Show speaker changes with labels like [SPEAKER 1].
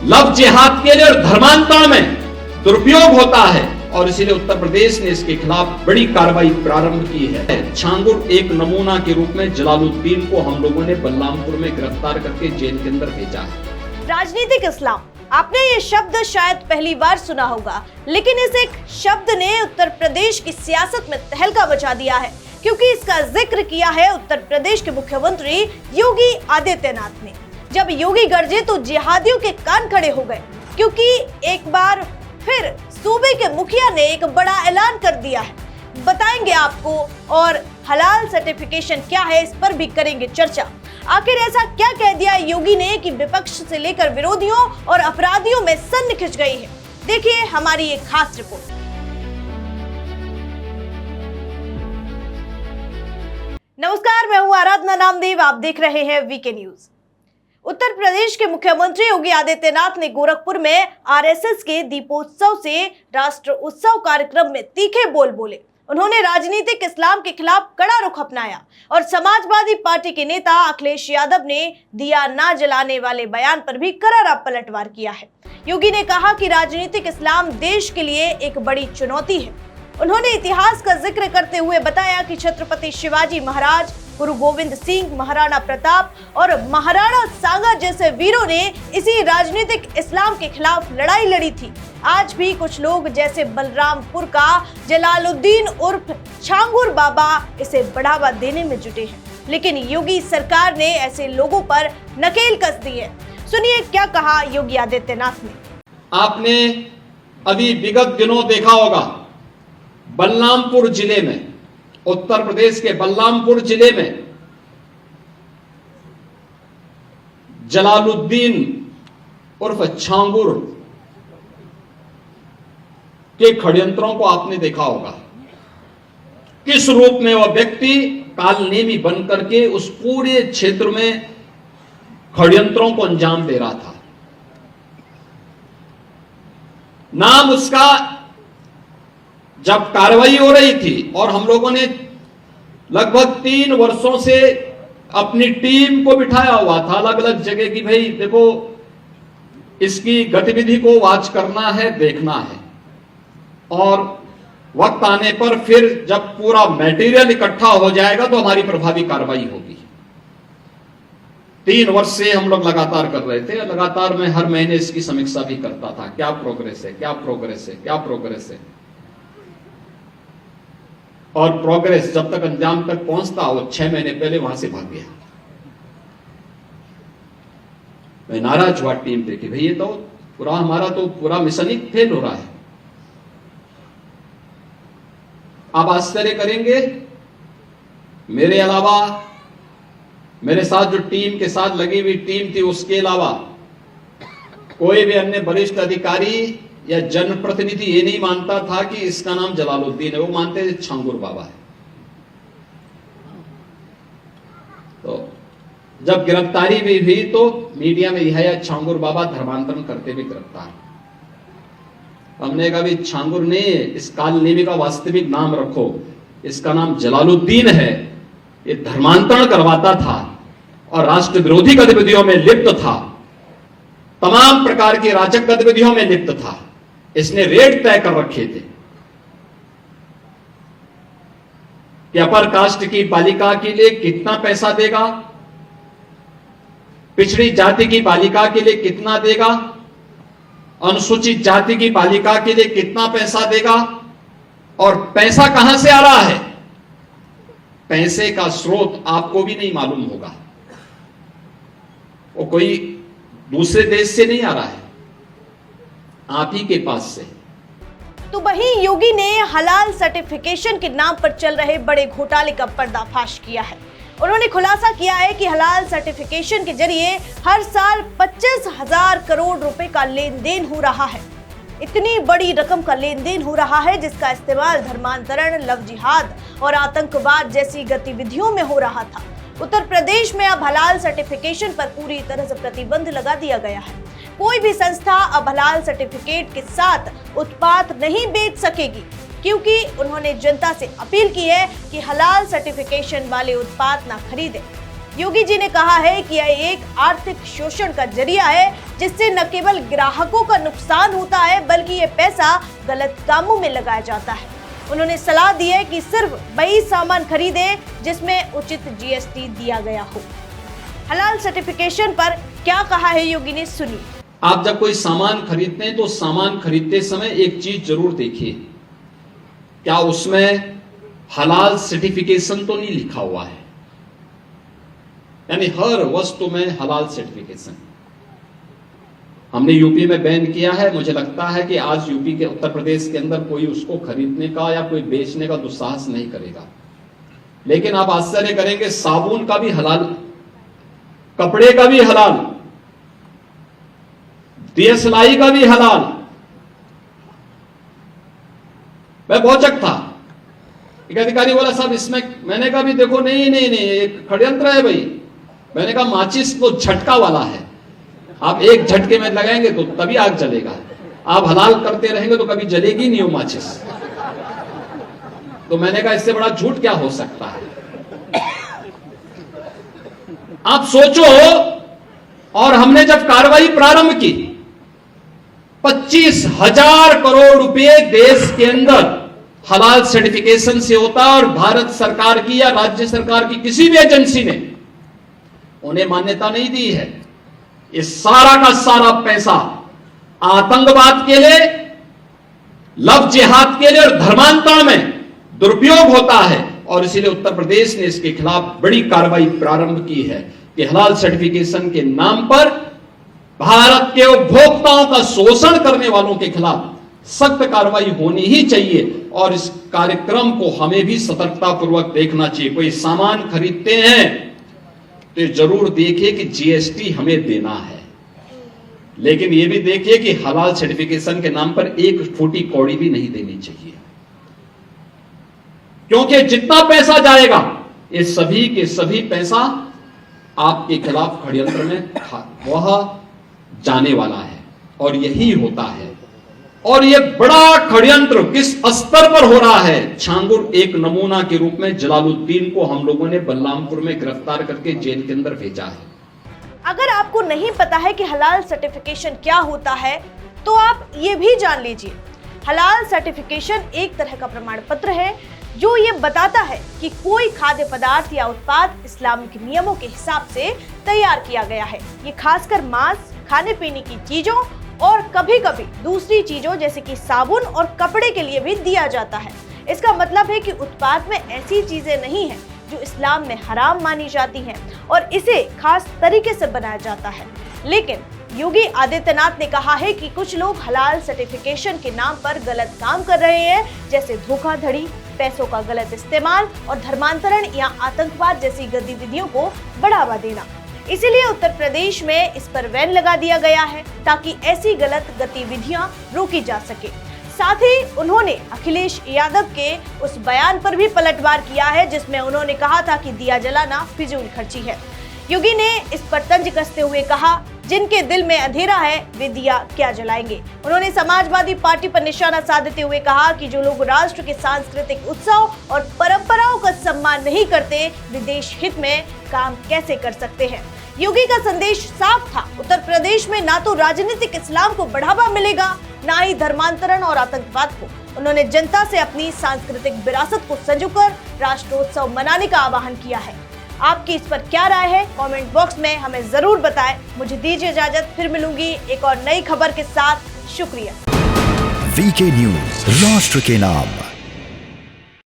[SPEAKER 1] Love जिहाद के लिए और धर्मांतरण में दुरुपयोग होता है और इसीलिए उत्तर प्रदेश ने इसके खिलाफ बड़ी कार्रवाई प्रारंभ की है। छांगुर एक नमूना के रूप में जलालुद्दीन को हम लोगों ने बलरामपुर में गिरफ्तार करके जेल के अंदर भेजा है।
[SPEAKER 2] राजनीतिक इस्लाम, आपने ये शब्द शायद पहली बार सुना होगा, लेकिन इस एक शब्द ने उत्तर प्रदेश की सियासत में तहलका मचा दिया है, क्योंकि इसका जिक्र किया है उत्तर प्रदेश के मुख्यमंत्री योगी आदित्यनाथ ने। जब योगी गरजे तो जिहादियों के कान खड़े हो गए, क्योंकि एक बार फिर सूबे के मुखिया ने एक बड़ा ऐलान कर दिया है। बताएंगे आपको, और हलाल सर्टिफिकेशन क्या है इस पर भी करेंगे चर्चा। आखिर ऐसा क्या कह दिया योगी ने कि विपक्ष से लेकर विरोधियों और अपराधियों में सन्न खिंच गई है। देखिए हमारी एक खास रिपोर्ट। नमस्कार, मैं हूं आराधना नामदेव, आप देख रहे हैं वीके न्यूज। उत्तर प्रदेश के मुख्यमंत्री योगी आदित्यनाथ ने गोरखपुर में आरएसएस के दीपोत्सव से राष्ट्र उत्सव कार्यक्रम में तीखे बोल बोले। उन्होंने राजनीतिक इस्लाम के खिलाफ कड़ा रुख अपनाया और समाजवादी पार्टी के नेता अखिलेश यादव ने दिया ना जलाने वाले बयान पर भी करारा पलटवार किया है। योगी ने कहा कि राजनीतिक इस्लाम देश के लिए एक बड़ी चुनौती है। उन्होंने इतिहास का जिक्र करते हुए बताया कि छत्रपति शिवाजी महाराज, गुरु गोविंद सिंह, महाराणा प्रताप और महाराणा सांगा जैसे वीरों ने इसी राजनीतिक इस्लाम के खिलाफ लड़ाई लड़ी थी। आज भी कुछ लोग जैसे बलरामपुर का जलालुद्दीन उर्फ छांगुर बाबा इसे बढ़ावा देने में जुटे हैं, लेकिन योगी सरकार ने ऐसे लोगों पर नकेल कस दी है। सुनिए क्या कहा योगी आदित्यनाथ ने।
[SPEAKER 1] आपने अभी विगत दिनों देखा होगा, बलरामपुर जिले में, उत्तर प्रदेश के बलरामपुर जिले में जलालुद्दीन उर्फ छांगुर के षड्यंत्रों को आपने देखा होगा। किस रूप में वह व्यक्ति कालनेमी बन करके उस पूरे क्षेत्र में षड्यंत्रों को अंजाम दे रहा था। नाम उसका जब कार्रवाई हो रही थी और हम लोगों ने लगभग 3 वर्षों से अपनी टीम को बिठाया हुआ था अलग अलग जगह की, भाई देखो इसकी गतिविधि को वॉच करना है, देखना है, और वक्त आने पर फिर जब पूरा मटेरियल इकट्ठा हो जाएगा तो हमारी प्रभावी कार्रवाई होगी। 3 वर्ष से हम लोग लगातार कर रहे थे। लगातार मैं हर महीने इसकी समीक्षा भी करता था, क्या प्रोग्रेस है, क्या प्रोग्रेस है, क्या प्रोग्रेस है। और प्रोग्रेस जब तक अंजाम तक पहुंचता, वो 6 महीने पहले वहां से भाग गया। मैं नाराज हुआ टीम पे कि भाई ये तो हमारा तो पूरा मिशन ही फेल हो रहा है। आप आश्चर्य करेंगे, मेरे अलावा मेरे साथ जो टीम के साथ लगी हुई टीम थी, उसके अलावा कोई भी अन्य वरिष्ठ अधिकारी या जनप्रतिनिधि ये नहीं मानता था कि इसका नाम जलालुद्दीन है। वो मानते थे छांगुर बाबा है। तो जब गिरफ्तारी भी हुई तो मीडिया में यह है छांगुर बाबा धर्मांतरण करते हुए गिरफ्तार। हमने कहा भी छांगुर ने इस कालनेमी का वास्तविक नाम रखो, इसका नाम जलालुद्दीन है। ये धर्मांतरण करवाता था और राष्ट्र विरोधी गतिविधियों में लिप्त था, तमाम प्रकार की राजक गतिविधियों में लिप्त था। इसने रेट तय कर रखे थे कि अपर कास्ट की बालिका के लिए कितना पैसा देगा, पिछड़ी जाति की बालिका के लिए कितना देगा, अनुसूचित जाति की बालिका के लिए कितना पैसा देगा, और पैसा कहां से आ रहा है। पैसे का स्रोत आपको भी नहीं मालूम होगा, वो कोई दूसरे देश से नहीं आ रहा है, आप ही के पास से।
[SPEAKER 2] तो वहीं योगी ने हलाल सर्टिफिकेशन के नाम पर चल रहे बड़े घोटाले का पर्दाफाश किया है। उन्होंने खुलासा किया है कि हलाल सर्टिफिकेशन के जरिए हर साल 25,000 करोड़ रुपए का लेन देन हो रहा है। इतनी बड़ी रकम का लेन देन हो रहा है जिसका इस्तेमाल धर्मांतरण, लव जिहाद और आतंकवाद जैसी गतिविधियों में हो रहा था। उत्तर प्रदेश में अब हलाल सर्टिफिकेशन पर पूरी तरह से प्रतिबंध लगा दिया गया है। कोई भी संस्था अब हलाल सर्टिफिकेट के साथ उत्पाद नहीं बेच सकेगी, क्योंकि उन्होंने जनता से अपील की है कि हलाल सर्टिफिकेशन वाले उत्पाद ना खरीदें। योगी जी ने कहा है कि यह एक आर्थिक शोषण का जरिया है, जिससे न केवल ग्राहकों का नुकसान होता है बल्कि ये पैसा गलत कामों में लगाया जाता है। उन्होंने सलाह दी है कि सिर्फ वही सामान खरीदे जिसमें उचित जीएसटी दिया गया हो। हलाल सर्टिफिकेशन पर क्या कहा है योगी ने, सुनिए।
[SPEAKER 1] आप जब कोई सामान खरीदते हैं तो सामान खरीदते समय एक चीज जरूर देखिए, क्या उसमें हलाल सर्टिफिकेशन तो नहीं लिखा हुआ है। यानी हर वस्तु में हलाल सर्टिफिकेशन। हमने यूपी में बैन किया है। मुझे लगता है कि आज यूपी के, उत्तर प्रदेश के अंदर कोई उसको खरीदने का या कोई बेचने का दुस्साहस नहीं करेगा। लेकिन आप आश्चर्य करेंगे, साबुन का भी हलाल, कपड़े का भी हलाल, दिया सिलाई का भी हलाल। मैं भौचक था। एक अधिकारी बोला, साहब इसमें, मैंने कहा भी देखो नहीं नहीं नहीं, एक षड्यंत्र है भाई। मैंने कहा माचिस तो झटका वाला है, आप एक झटके में लगाएंगे तो तभी आग जलेगा, आप हलाल करते रहेंगे तो कभी जलेगी नहीं वो माचिस। तो मैंने कहा इससे बड़ा झूठ क्या हो सकता है। आप सोचो, और हमने जब कार्रवाई प्रारंभ की, 25,000 करोड़ रुपए देश के अंदर हलाल सर्टिफिकेशन से होता है, और भारत सरकार की या राज्य सरकार की किसी भी एजेंसी ने उन्हें मान्यता नहीं दी है। ये सारा का सारा पैसा आतंकवाद के लिए, लव जिहाद के लिए और धर्मांतरण में दुरुपयोग होता है, और इसीलिए उत्तर प्रदेश ने इसके खिलाफ बड़ी कार्रवाई प्रारंभ की है कि हलाल सर्टिफिकेशन के नाम पर भारत के उपभोक्ताओं का शोषण करने वालों के खिलाफ सख्त कार्रवाई होनी ही चाहिए। और इस कार्यक्रम को हमें भी सतर्कतापूर्वक देखना चाहिए। कोई सामान खरीदते हैं तो जरूर देखिए कि जीएसटी हमें देना है, लेकिन यह भी देखिए कि हलाल सर्टिफिकेशन के नाम पर एक फूटी कौड़ी भी नहीं देनी चाहिए, क्योंकि जितना पैसा जाएगा ये सभी के सभी पैसा आपके खिलाफ षड्यंत्र में वह जाने वाला है, और यही होता है। और यह बड़ा षड्यंत्र किस स्तर पर हो रहा है, छांगुर एक नमूना के रूप में जलालुद्दीन को हम लोगों ने बलरामपुर में गिरफ्तार करके जेल के अंदर भेजा है।
[SPEAKER 2] अगर आपको नहीं पता है कि हलाल सर्टिफिकेशन क्या होता है, तो आप ये भी जान लीजिए, हलाल सर्टिफिकेशन एक तरह का प्रमाण पत्र है जो ये बताता है कि कोई खाद्य पदार्थ या उत्पाद इस्लामिक नियमों के हिसाब से तैयार किया गया है। ये खासकर मांस, खाने पीने की चीजों और कभी कभी दूसरी चीजों जैसे कि साबुन और कपड़े के लिए भी दिया जाता है। इसका मतलब है कि उत्पाद में ऐसी चीजें नहीं हैं जो इस्लाम में हराम मानी जाती हैं, और इसे खास तरीके से बनाया जाता है। लेकिन योगी आदित्यनाथ ने कहा है कि कुछ लोग हलाल सर्टिफिकेशन के नाम पर गलत काम कर रहे हैं, जैसे धोखाधड़ी, पैसों का गलत इस्तेमाल और धर्मांतरण या आतंकवाद जैसी गतिविधियों को बढ़ावा देना। इसीलिए उत्तर प्रदेश में इस पर बैन लगा दिया गया है, ताकि ऐसी गलत गतिविधियां रोकी जा सके। साथ ही उन्होंने अखिलेश यादव के उस बयान पर भी पलटवार किया है जिसमें उन्होंने कहा था कि दिया जलाना फिजूल खर्ची है। योगी ने इस पर तंज कसते हुए कहा, जिनके दिल में अंधेरा है वे दिया क्या जलाएंगे। उन्होंने समाजवादी पार्टी पर निशाना साधते हुए कहा कि जो लोग राष्ट्र के सांस्कृतिक उत्सव और परंपराओं का सम्मान नहीं करते, वे देश हित में काम कैसे कर सकते हैं। योगी का संदेश साफ था, उत्तर प्रदेश में ना तो राजनीतिक इस्लाम को बढ़ावा मिलेगा, ना ही धर्मांतरण और आतंकवाद को। उन्होंने जनता से अपनी सांस्कृतिक विरासत को संजोकर राष्ट्रोत्सव मनाने का आह्वान किया है। आपकी इस पर क्या राय है, कमेंट बॉक्स में हमें जरूर बताएं। मुझे दीजिए इजाजत, फिर मिलूंगी एक और नई खबर के साथ। शुक्रिया।
[SPEAKER 3] वीके न्यूज, राष्ट्र के नाम।